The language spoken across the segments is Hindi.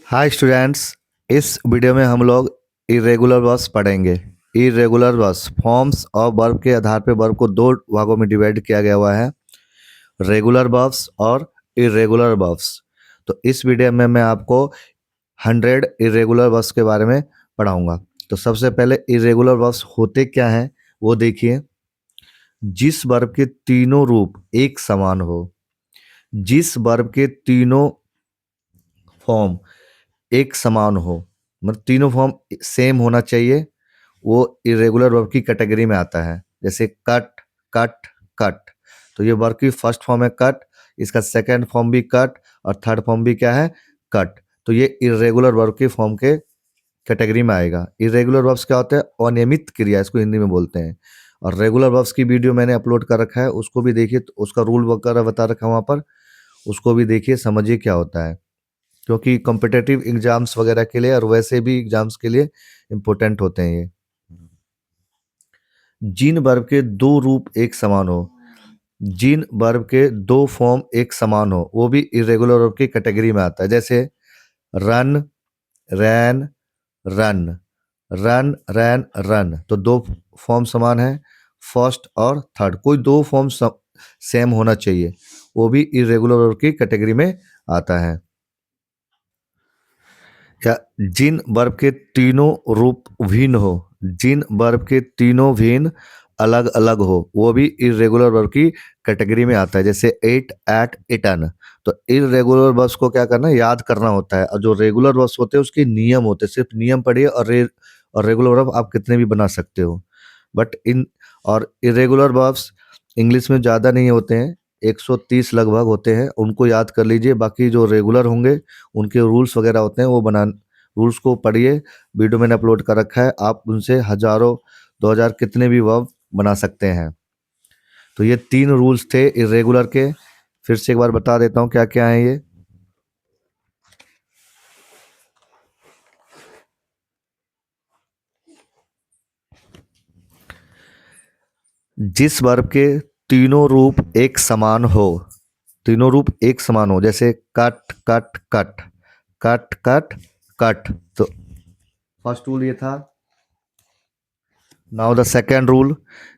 Hi students. इस वीडियो में हम लोग इरेगुलर वर्ब्स पढ़ेंगे। इरेगुलर वर्ब्स फॉर्म्स और वर्ब के आधार पर वर्ब को दो भागों में डिवाइड किया गया हुआ है, रेगुलर वर्ब्स और इरेगुलर वर्ब्स। तो इस वीडियो में मैं आपको 100 इरेगुलर वर्ब्स के बारे में पढ़ाऊंगा। तो सबसे पहले इरेगुलर वर्ब्स होते क्या हैं वो देखिए। जिस वर्ब के तीनों रूप एक समान हो, जिस वर्ब के तीनों फॉर्म एक समान हो, मतलब तीनों फॉर्म सेम होना चाहिए, वो इरेगुलर वर्ब की कैटेगरी में आता है। जैसे कट, कट, कट, तो ये वर्ब की फर्स्ट फॉर्म है कट, इसका सेकंड फॉर्म भी कट और थर्ड फॉर्म भी क्या है, कट। तो ये इरेगुलर वर्ब की फॉर्म के कैटेगरी में आएगा। इरेगुलर वर्ब्स क्या होते हैं? अनियमित क्रिया, इसको हिंदी में बोलते हैं। और रेगुलर वर्ब्स की वीडियो मैंने अपलोड कर रखा है, उसको भी देखिए, तो उसका रूल वगैरह बता रखा है वहाँ पर, उसको भी देखिए, समझिए क्या होता है, क्योंकि कॉम्पिटिटिव एग्जाम्स वगैरह के लिए और वैसे भी एग्जाम्स के लिए इम्पोर्टेंट होते हैं ये। जिन वर्ब के दो रूप एक समान हो, जिन वर्ब के दो फॉर्म एक समान हो, वो भी इरेगुलर वर्ब की कैटेगरी में आता है। जैसे run, ran, run, run, ran, run, तो दो फॉर्म समान है, फर्स्ट और थर्ड। कोई दो फॉर्म सेम होना चाहिए, वो भी इरेगुलर वर्ब की कैटेगरी में आता है। या जिन वर्ब के तीनों रूप भिन्न हो, जिन वर्ब के तीनों भिन्न अलग अलग हो, वो भी इरेगुलर वर्ब की कैटेगरी में आता है। जैसे एट, एट, इटन, तो इरेगुलर वर्ब्स को क्या करना है, याद करना होता है, और जो रेगुलर वर्ब्स होते हैं उसके नियम होते हैं। सिर्फ नियम पढ़िए और रेगुलर वर्ब आप कितने भी बना सकते हो। बट इन और इरेगुलर वर्ब्स इंग्लिश में ज़्यादा नहीं होते हैं, 130 लगभग होते हैं, उनको याद कर लीजिए। बाकी जो रेगुलर होंगे उनके रूल्स वगैरह होते हैं, वो रूल्स को पढ़िए, वीडियो मैंने अपलोड कर रखा है, आप उनसे हजारों 2000 कितने भी वर्ब बना सकते हैं। तो ये 3 रूल्स थे इरेगुलर के, फिर से एक बार बता देता हूँ क्या क्या है ये। जिस वर्ब के तीनों रूप एक समान हो, तीनों रूप एक समान हो, जैसे cut, cut, cut, cut, cut, cut, तो फर्स्ट रूल ये था। नाउ द सेकेंड रूल,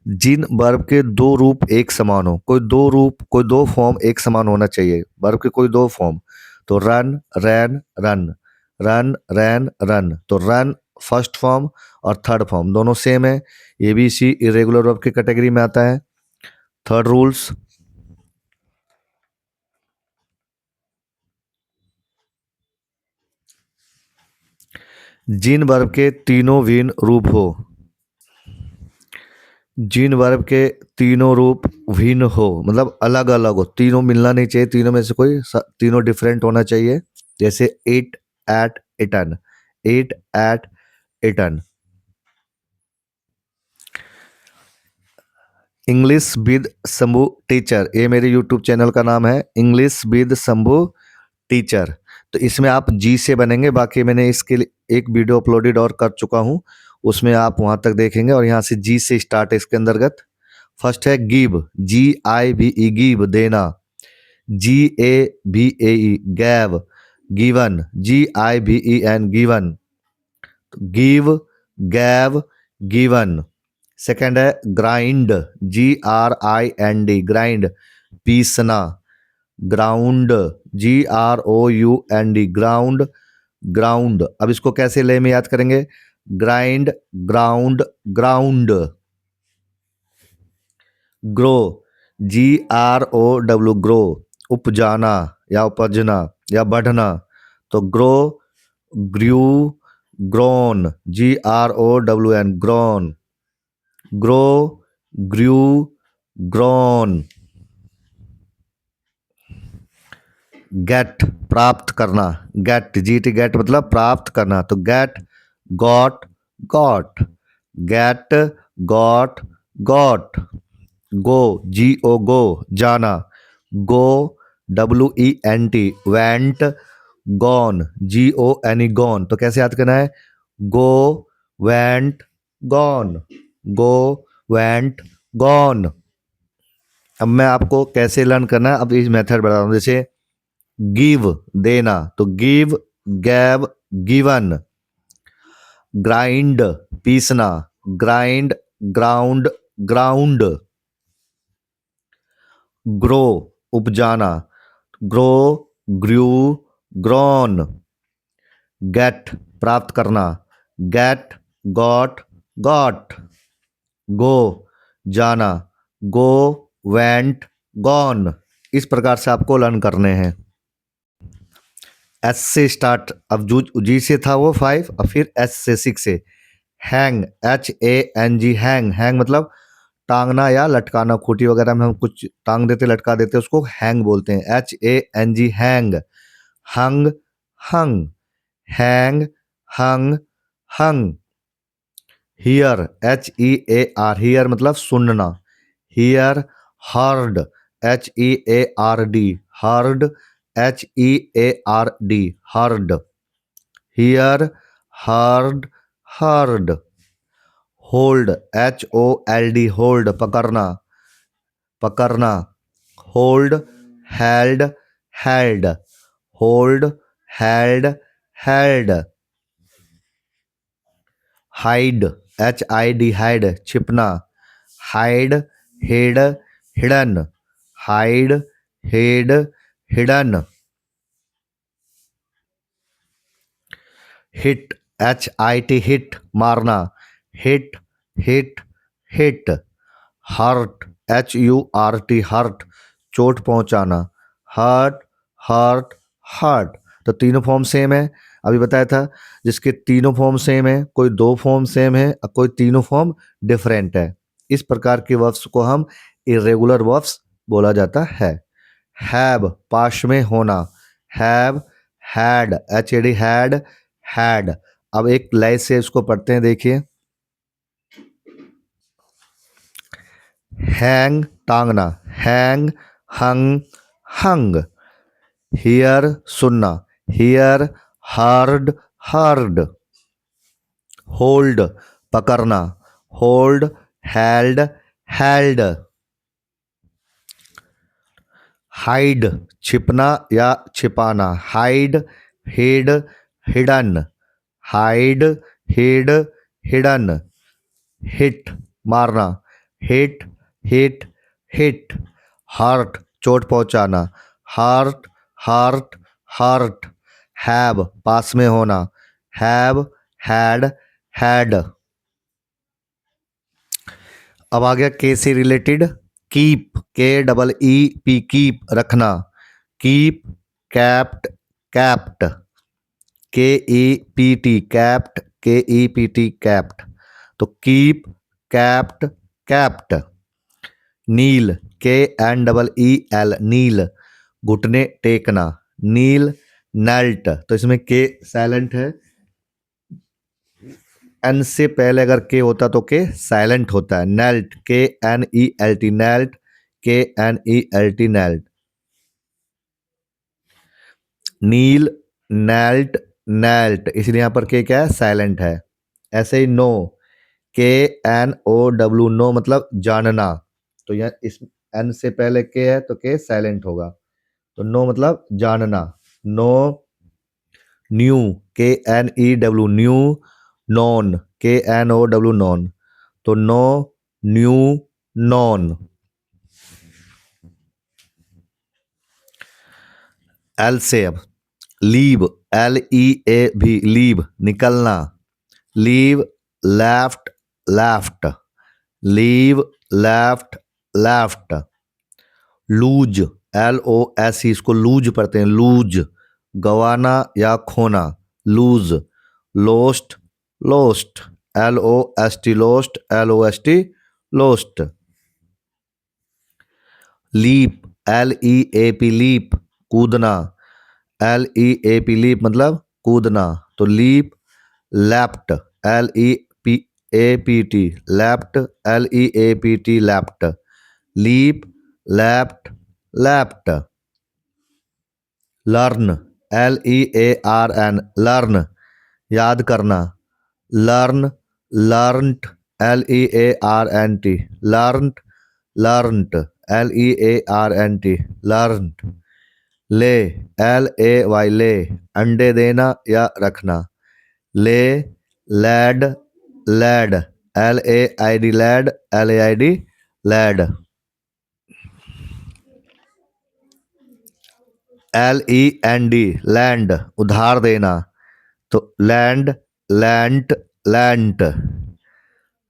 जिन वर्ब के दो रूप एक समान हो, कोई दो रूप, कोई दो फॉर्म एक समान होना चाहिए, वर्ब के कोई दो फॉर्म, तो run, ran, run, run, ran, run, तो रन फर्स्ट फॉर्म और थर्ड फॉर्म दोनों सेम है, ये भी इसी इरेगुलर वर्ब की कैटेगरी में आता है। थर्ड रूल्स, जिन वर्ब के तीनों भिन्न रूप हो, जिन वर्ब के तीनों रूप भिन्न हो, मतलब अलग अलग हो, तीनों मिलना नहीं चाहिए, तीनों में से कोई तीनों डिफरेंट होना चाहिए। जैसे eat, ate, eaten, eat, ate, eaten. English with Shambhu teacher, ये मेरे यूट्यूब चैनल का नाम है, इंग्लिश विद शंभू टीचर। तो इसमें आप जी से बनेंगे, बाकी मैंने इसके लिए एक वीडियो अपलोडेड और कर चुका हूँ, उसमें आप वहां तक देखेंगे, और यहाँ से जी से स्टार्ट है इसके अंतर्गत। फर्स्ट है give, G I V E, give देना, G A V A E gave, given, G I V E N, given, give, gave, given. Second है grind, G R I N D, grind, पीसना, ground, G R O U N D, ground, ground. अब इसको कैसे ले में याद करेंगे, grind, ground, ground. Grow, G R O W, grow, उपजाना या उपजना या बढ़ना, तो grow, grew, grown, G R O W N, grown, grow, grew, grown. Get, प्राप्त करना, गेट, जी टी, गेट मतलब प्राप्त करना, तो get, got, got, get, got, got. Go, G O go, जाना, go, W E N T, went, gone, G O N E, gone. तो कैसे याद करना है, go, went, gone, go, went, gone. अब मैं आपको कैसे लर्न करना है, अब इस मेथड बता रहा हूँ। जैसे गिव देना, तो गिव, गैव, गिवन। ग्राइंड, पीसना, ग्राइंड, ग्राउंड, ग्राउंड। ग्रो, उपजाना, ग्रो, ग्रू, ग्रोन। गेट, प्राप्त करना, गेट, गॉट, गॉट। गो, जाना, गो, वेंट, गॉन। इस प्रकार से आपको लर्न करने हैं। एस से स्टार्ट, अब जो जी से था वो 5, और फिर एस से 6 से। Hang, HANG, hang. हैंग मतलब टांगना या लटकाना। खूंटी वगैरह में हम कुछ टांग देते, लटका देते, उसको हैंग बोलते हैं। HANG, hang. Hung, hung, hang, hung, hung. Hear, HEAR, hear मतलब सुनना। Hear, heard, HEARD, heard, HEARD, heard. Hear, heard, heard. Hold, HOLD, hold, पकड़ना, पकड़ना। Hold, held, held, hold, held, held. Hide, HID, hide, छिपना। Hide, hid, hidden, hide, hid, hidden. Hit, HIT, hit, मारना। Hit, hit, hit. Hurt, HURT, hurt, चोट पहुंचाना। Hurt, hurt, hurt. तो तीनों फॉर्म सेम है, अभी बताया था। जिसके तीनों फॉर्म सेम है, कोई दो फॉर्म सेम है और कोई तीनों फॉर्म डिफरेंट है, इस प्रकार के वर्ब्स को हम इरेगुलर वर्ब्स बोला जाता है। हैव, पास्ट में होना। Have, had, HAD, had, had. अब एक लाइन से इसको पढ़ते हैं, देखिए। हैंग, टांगना। Hang, hung, hung. हियर, सुनना। Hear, heard, heard. होल्ड, पकड़ना। Hold, held, held. हाइड, छिपना या छिपाना। Hide, hid, hidden, hide, hid, hidden. Hit, मारना। Hit, hit, hit. हर्ट, चोट पहुंचाना। Hurt, hurt, hurt. हैव, पास में होना। Have, had, had. अब आ गया के से रिलेटेड। कीप, KEEP, कीप, रखना। Keep, kept, kept. KEPT, kept, KEPT, kept. तो कीप, कैप्ट, कैप्ट। नील, KNEEL, नील, घुटने टेकना। नील, नेल्ट। तो इसमें के साइलेंट है, एन से पहले अगर के होता तो के साइलेंट होता है। Knelt, KNELT, knelt, KNELT, knelt. Kneel, knelt, knelt, इसलिए यहाँ पर के क्या है, साइलेंट है। ऐसे ही नो, KNOW, नो मतलब जानना। तो यहाँ इस एन से पहले के है तो के साइलेंट होगा। तो नो मतलब जानना। Know, knew, KNEW, knew. Known, KNOW, known. तो नो, न्यू, नॉन। एल से अब लीव, LEAV, लीव, निकलना। Leave, left, left, leave, left, left. Lose, LOS, इसको लूज पढ़ते हैं, लूज, गवाना या खोना। Lose. Lost, lost, LOST, lost, LOST, lost. Leap, LEAP, leap, कूदना। LEAP, लीप मतलब कूदना। तो leap, leapt, LEAPT, leapt, LEAPT, leapt. Leap, leapt, leapt. Learn, LEARN, learn, याद करना। Learn, लर्नट, LEARNT, learnt, learnt, LEARNT, learnt. Lay, LAY lay, अंडे देना या रखना। Lay, laid, laid, LAID laid, LAID laid. LEND lend, उधार देना, तो lend, lent, lent.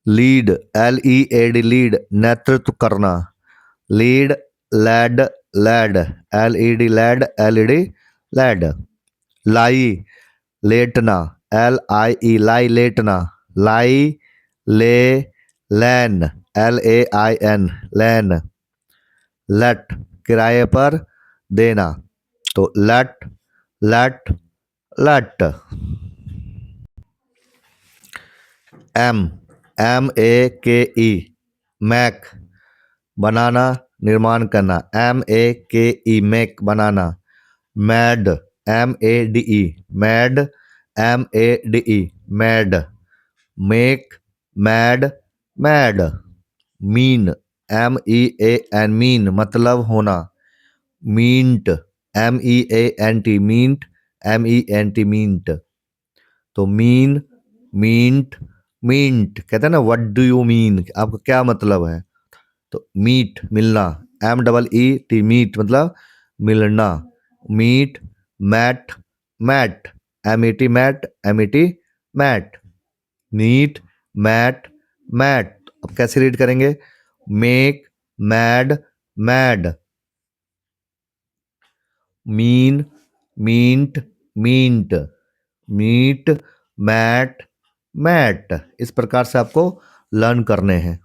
Lead, LEAD lead, नेतृत्व करना। Lead, led, led, LED led, LED led. Lie, लेटना, LIE लाई, लेटना। लाई, ले, लैन, LAIN लैन। लट, किराए पर देना, तो लट, लट, लट। MAKE मैक, बनाना, निर्माण करना। MAKE मेक, बनाना। Made, MADE made, MADE made. Make, made, made. Mean, MEAN mean, मतलब होना। Meant, MEANT meant, MENT meant. तो मीन, मींट, मींट। कहते हैं ना व्हाट डू यू मीन, आपका क्या मतलब है। तो मीट, मिलना, MEET मीट मतलब मिलना। Meet, met, met, MET met, MET met. Meet, met, met. अब कैसे रीड करेंगे। Make, made, made. Mean, meant, meant. Meet, met, met. इस प्रकार से आपको लर्न करने हैं।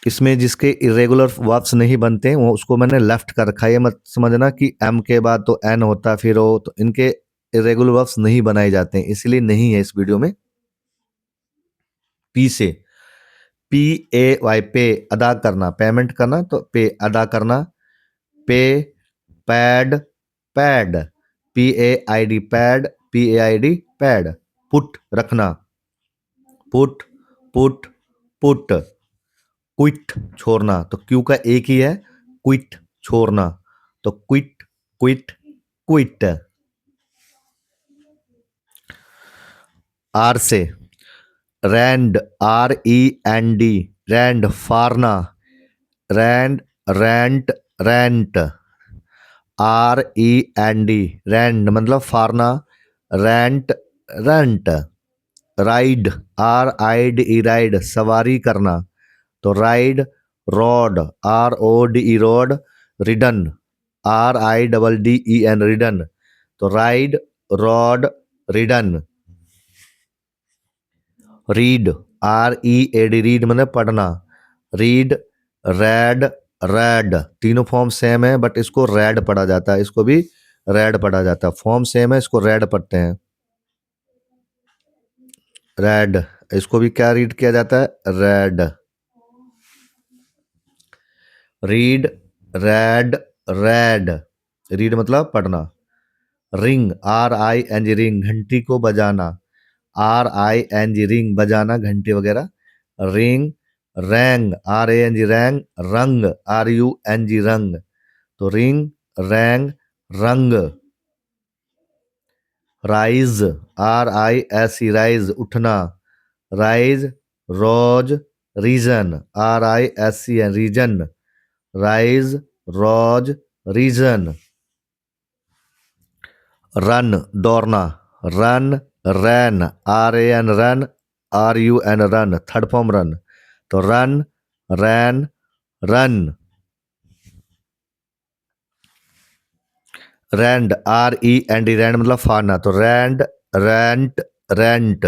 इसमें जिसके इरेगुलर वर्ब्स नहीं बनते वो उसको मैंने लेफ्ट कर रखा है। ये मत समझना कि एम के बाद तो एन होता फिर ओ, तो इनके इरेगुलर वर्ब्स नहीं बनाए जाते हैं, इसलिए नहीं है इस वीडियो में। पी से, PAY पे, अदा करना, पेमेंट करना, तो पे, अदा करना। Pay, paid, paid, PAID paid, PAID paid. Put, रखना। Put, put, put. क्विट, छोड़ना, तो क्यू का एक ही है, क्विट, छोड़ना, तो क्विट, क्विट, क्विट। आर से, रैंड, REND रैंड, फारना। Rend, rent, rent. REND rend मतलब फारना। Rent, rent. Ride, RIDE ride, सवारी करना, तो ride, rode, RODE rode. Ridden, RIDDEN ridden, तो ride, rode, ridden. Read, READ read मतलब पढ़ना। रीड, रैड, रैड, तीनों फॉर्म सेम है बट इसको रैड पढ़ा जाता है, इसको भी रैड पढ़ा जाता है। फॉर्म सेम है, इसको रैड पढ़ते हैं, रैड। इसको भी क्या रीड किया जाता है, red. Read, read, red. Read मतलब पढ़ना। रिंग, RING रिंग, घंटी को बजाना। RING रिंग, बजाना, घंटी वगैरह। Ring, rang, RANG rang, rung, RUNG rung, तो ring, rang, rung. Rise, RISE rise, उठना। Rise, rose, risen, RISCN risen. Rise, rose, risen. Run, दौड़ना। Run, ran, RAN run, RUN run, third form run, तो run, ran, run. Rend, REND rend मतलब फाड़ना, तो rend, rent, rent.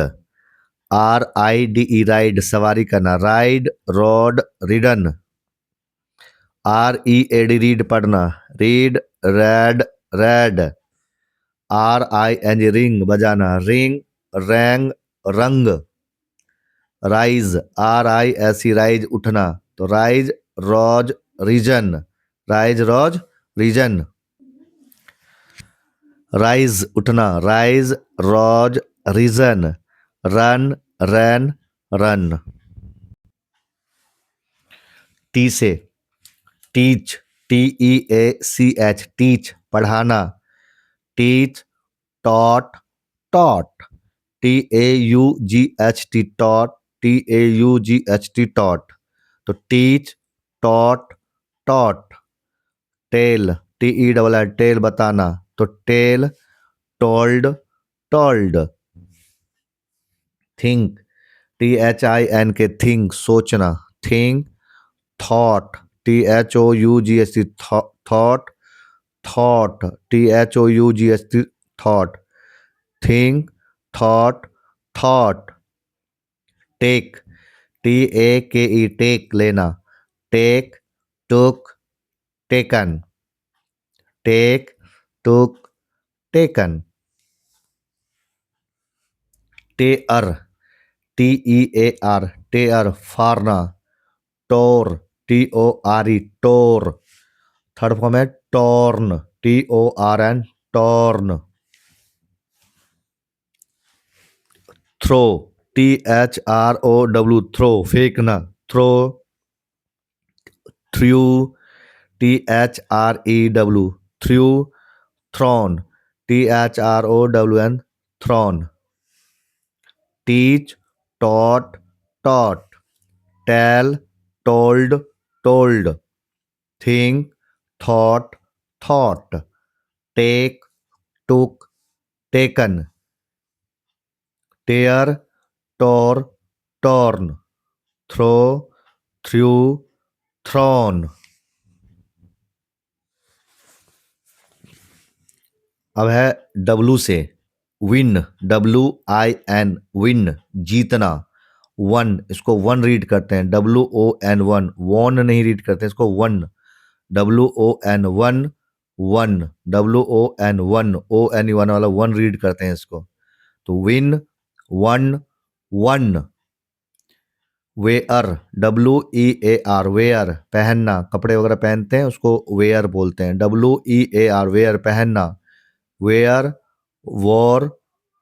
RIDE ride, सवारी करना। Ride, rode, ridden. READ read, पढ़ना। Read, read, read. RING ring, बजाना। Ring, rang, rung. Rise, RISE rise, उठना, तो rise, rose, risen. Rise, rose, risen. Rise, उठना। Rise, rose, risen. Run, ran, run. T से, टीच, TEACH टीच पढ़ाना, teach, taught, taught, TAUGHT taught, TAUGHT taught. तो teach, taught, taught. Tell, TELL tell बताना, तो tell, told, told. Think, THINK think सोचना, think, thought, THOUGHT thought, thought, THOUGHT thought. Think, thought, thought. Take, TAKE take लेना, take, took, taken, take, took, taken. Tear, TEAR tear फाड़ना, tore, TORE tore. Third form है torn, TORN torn. Throw, THROW throw फेंकना, throw, threw, THREW threw, thrown, THROWN thrown. Teach, taught, taught, tell, told, told, think, thought, thought, take, took, taken, tear, tore, torn, throw, threw, thrown. अब है W से, विन, WIN विन जीतना, वन, इसको वन रीड करते हैं, WON वन, वॉन नहीं रीड करते हैं इसको, won, WON won, won, WON won, ON one वाला वन रीड करते हैं इसको। तो win, won, won. Wear, WEAR wear पहनना, कपड़े वगैरह पहनते हैं उसको वेयर बोलते हैं, WEAR वेयर पहनना, wear, wore,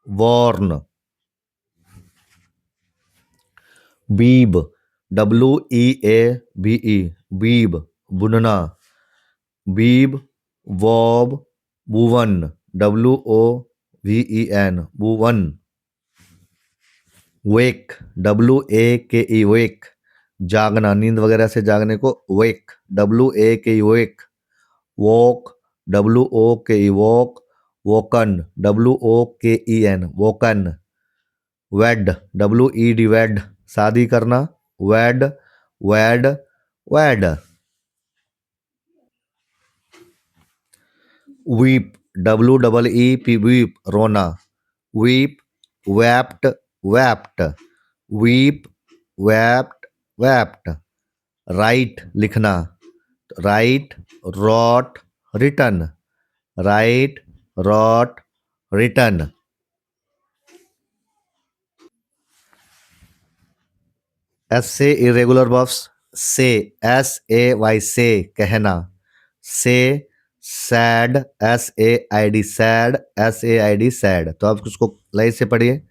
worn. Weave, WEABE weave बुनना, weave, wove, woven, WOVEN woven. Wake, WAKE wake जागना, नींद वगैरह से जागने को wake, WAKE wake. Woke, WOKE woke, woken, WOKEN woken. Wed, WED wed शादी करना, wed, wed, wed. Weep, WEEP weep रोना, weep, wept, wept, weep, wept, wept. Write लिखना, write, wrote, written, write, wrote, written. S से इरेगुलर वर्ब्स, से, SAY से कहना, से, sad, SAID sad, SAID sad. तो आप उसको लाइन से पढ़िए,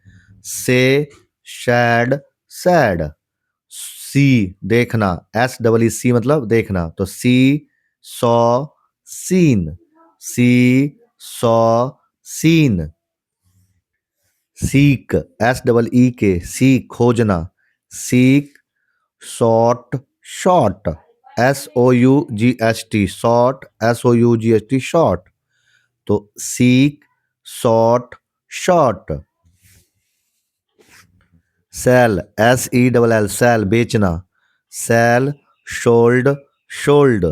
से, शैड, सैड। सी देखना, SEEC मतलब देखना, तो see, saw, seen, see, saw, seen. Seek, SEEK seek खोजना, seek, sought, sought, SOUGHT sought, SOUGHT sought. तो seek, sought, sought. Sell, SELL sell बेचना, sell, sold, sold,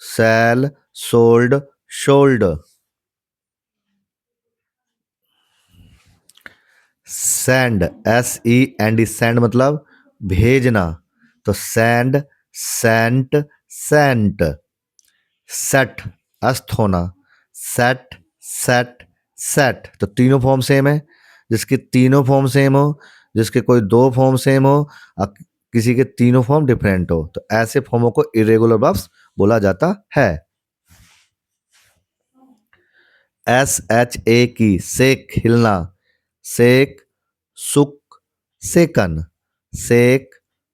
sell, sold, sold. Send, SEND send मतलब भेजना, तो सेंड, सेंट, सेंट। सेट, अस्त होना, सेट, सेट, सेट। तो तीनों फॉर्म सेम है, जिसके तीनों फॉर्म सेम हो, जिसके कोई दो फॉर्म सेम हो, किसी के तीनों फॉर्म डिफरेंट हो, तो ऐसे फॉर्मों को इरेगुलर वर्ब्स बोला जाता है। SHA की सेक हिलना, सेक, सुक, सेकन, सेक,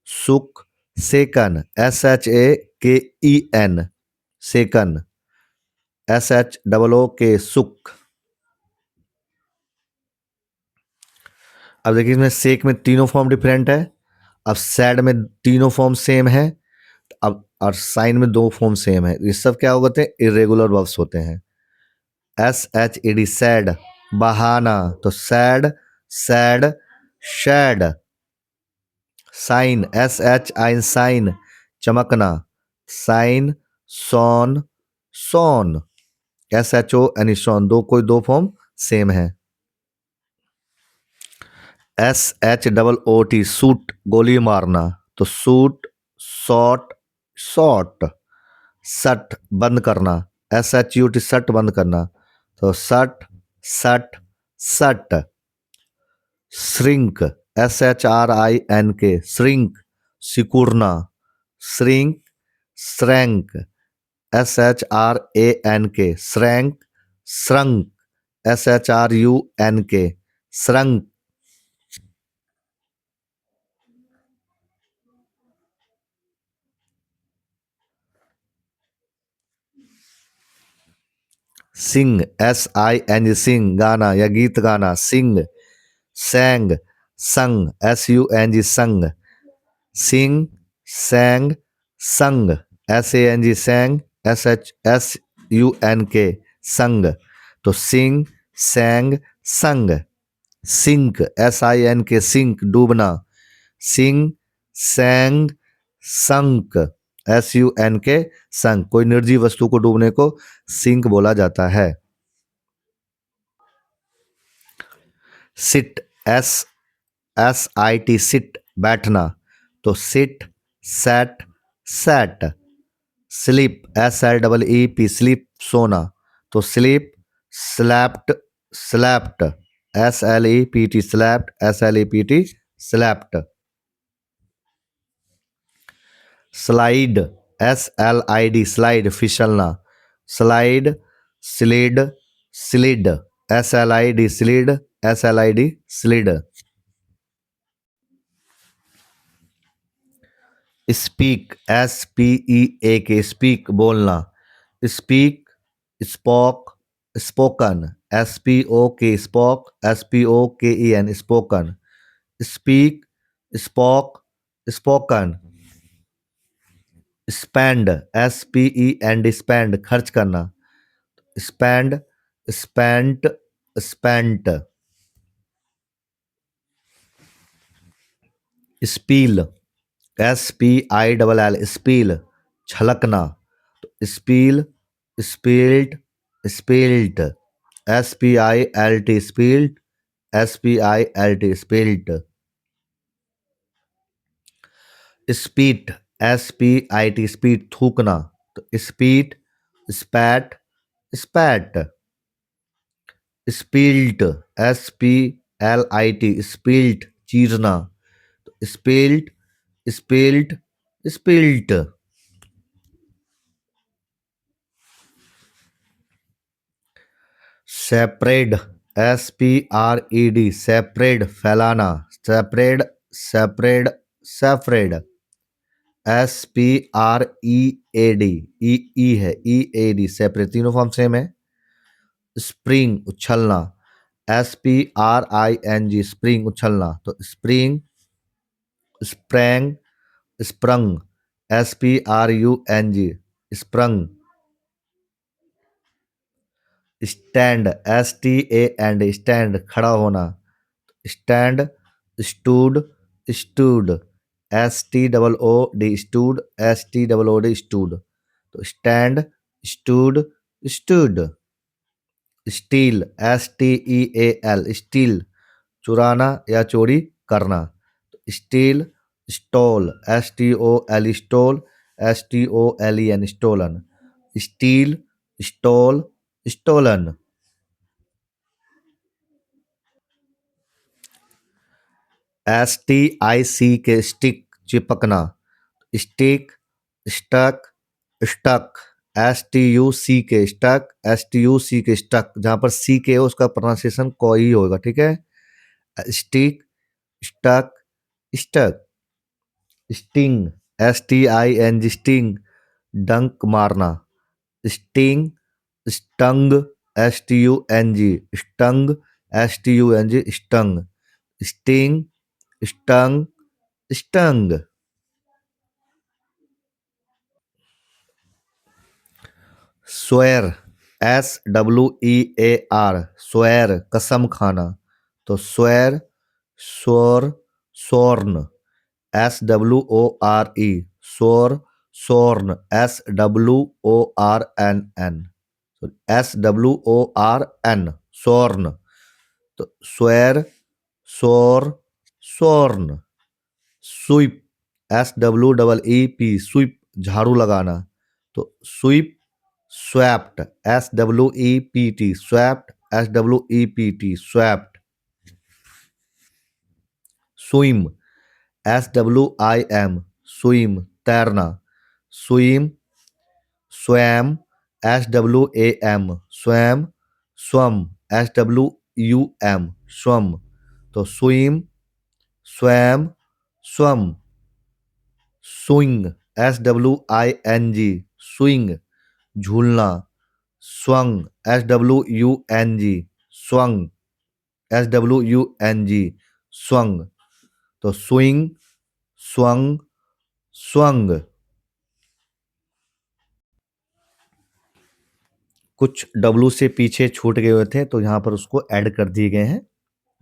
सुक, सेकन, SHAKEN सेकन, SHOOK सुक। अब देखिए इसमें सेक में तीनों फॉर्म डिफरेंट है, अब सैड में तीनों फॉर्म सेम है, अब और साइन में दो फॉर्म सेम है। ये सब क्या होते हैं? इरेगुलर वर्ब्स होते हैं। SHED सैड, बहाना, तो shed, shed, shed. Shine, SHI shine, चमकना, shine, shone, shone. SHON shone, दो फॉर्म सेम है। SHOOT सूट, गोली मारना, तो सूट, शॉट, शॉट। सट, बंद करना, SHUT सट, बंद करना, तो shot, shot, shot. Shrink, SHRINK shrink, सिकुड़ना, shrink, shrank, SHRANK shrank, shrunk, SHRUNK shrunk. Sing, SING sing, गाना या गीत गाना, सिंग। सैंग, संग, SUNG संग, सिंग, सैंग, संग, SANG सैंग, SHSUNK संग, तो सिंग, सैंग, संग। सिंक, SINK सिंक, डूबना, सिंग, सैंग, संक, SUNK संक। कोई निर्जीव वस्तु को डूबने को सिंक बोला जाता है। सिट, SIT सिट, बैठना, तो sit, sat, sat. Sleep, SLEEP sleep, सोना, तो sleep, slept, slept, SLEPT slept, SLEPT slept. Slide, SLID slide, फिसलना, slide, slid, slid, SLID slid, SLID slid. Speak, SPEAK speak, बोलना, speak, spoke, spoken, SPOK spoke, SPOKEN spoken. Speak, spoke, spoken. Spend, SPEND spend, खर्च करना, spend, spent, spent. Spill, SPILL spill, छलकना, spill, spilt, spilt, SPILT spilt, SPILT spilt. Spit, SPIT spit, थूकना, तो स्पीट, स्पैट, स्पैट। स्पील्ट, SPLIT स्पील्ट, चीरना, तो स्पील्ट, स्पील्ट, स्पील्ट। सेपरेड, SPRED सेपरेड, फैलाना, सेपरेड, सेपरेड, सेपरेड। SPREAD ई है, EAD सेपरेड, तीनों फॉर्म सेम है। स्प्रिंग, उछलना, SPRING स्प्रिंग, उछलना, तो spring, sprang, sprung, SPRUNG sprung. Stand, STAND stand, खड़ा होना, stand, stood, stood, STOOD stood, STOOD stood, तो stand, stood, stood. Steal, STEAL steal, चुराना या चोरी करना, steal, stole, STOL stole, STOLEN stolen. Steal, stole, stolen. STIC K stick, चिपकना, stick, stuck, stuck. STUC K stuck, STUC K stuck, जहां पर सी के हो उसका प्रोनाउंसिएशन कोई होगा, ठीक है। Stick, stuck, stuck. Sting, STING sting, डंक मारना, sting, stung, STUNG, stung, STUNG, stung, sting, stung, stung. Swear, SWEAR, swear, कसम खाना। तो swear, swore, sworn, SWORE, swore, sworn, SWORNN, SWORN, sworn. तो swear, swore, sworn. Sweep, SWEEP, sweep, झाड़ू लगाना। तो sweep, swept, SWEPT, swept, SWEPT, swept. Swim, SWIM, swim, तैरना। Swim, swam, SWAM, swam, swum, SWUM, swum. तो swim, swam, swum. Swing, SWING, swing, झूलना। Swung, SWUNG, swung, SWUNG, swung. तो स्विंग, स्वंग, स्वंग। कुछ डब्लू से पीछे छूट गए हुए थे तो यहाँ पर उसको ऐड कर दिए गए हैं।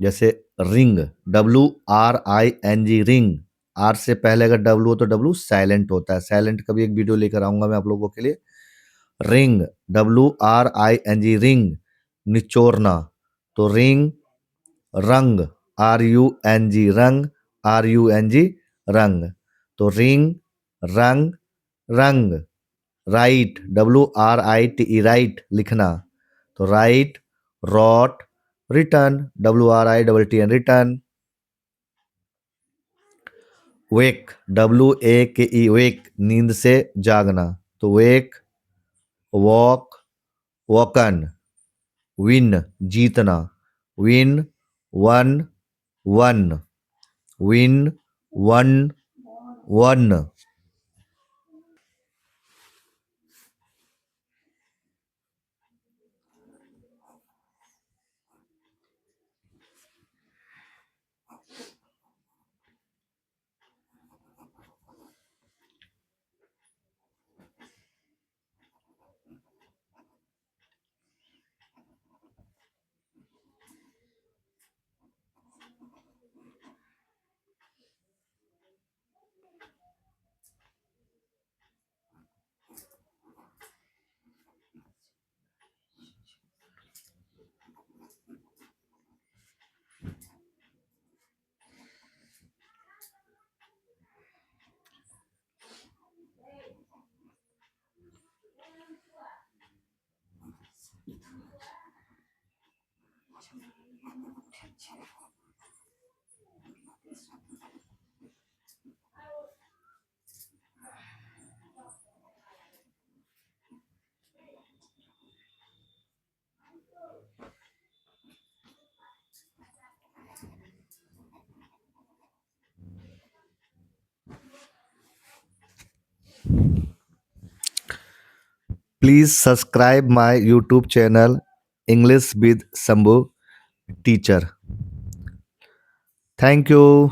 जैसे रिंग, WRING, रिंग। आर से पहले अगर डब्लू हो तो डब्लू साइलेंट होता है। साइलेंट का भी एक वीडियो लेकर आऊंगा मैं आप लोगों के लिए। रिंग, WRING, रिंग, निचोड़ना। तो रिंग, रंग, RUNG, रंग, RUNG, रंग। तो रिंग, रंग, रंग। राइट, WRITE, राइट, लिखना। तो write, wrote, written, WRITTN, written. Wake, WAKE, wake, नींद से जागना। तो वेक, वॉक, वॉकन। विन, जीतना। Win, won, won. Win, won, won. Please subscribe my YouTube channel English with Sambhu Teacher. Thank you.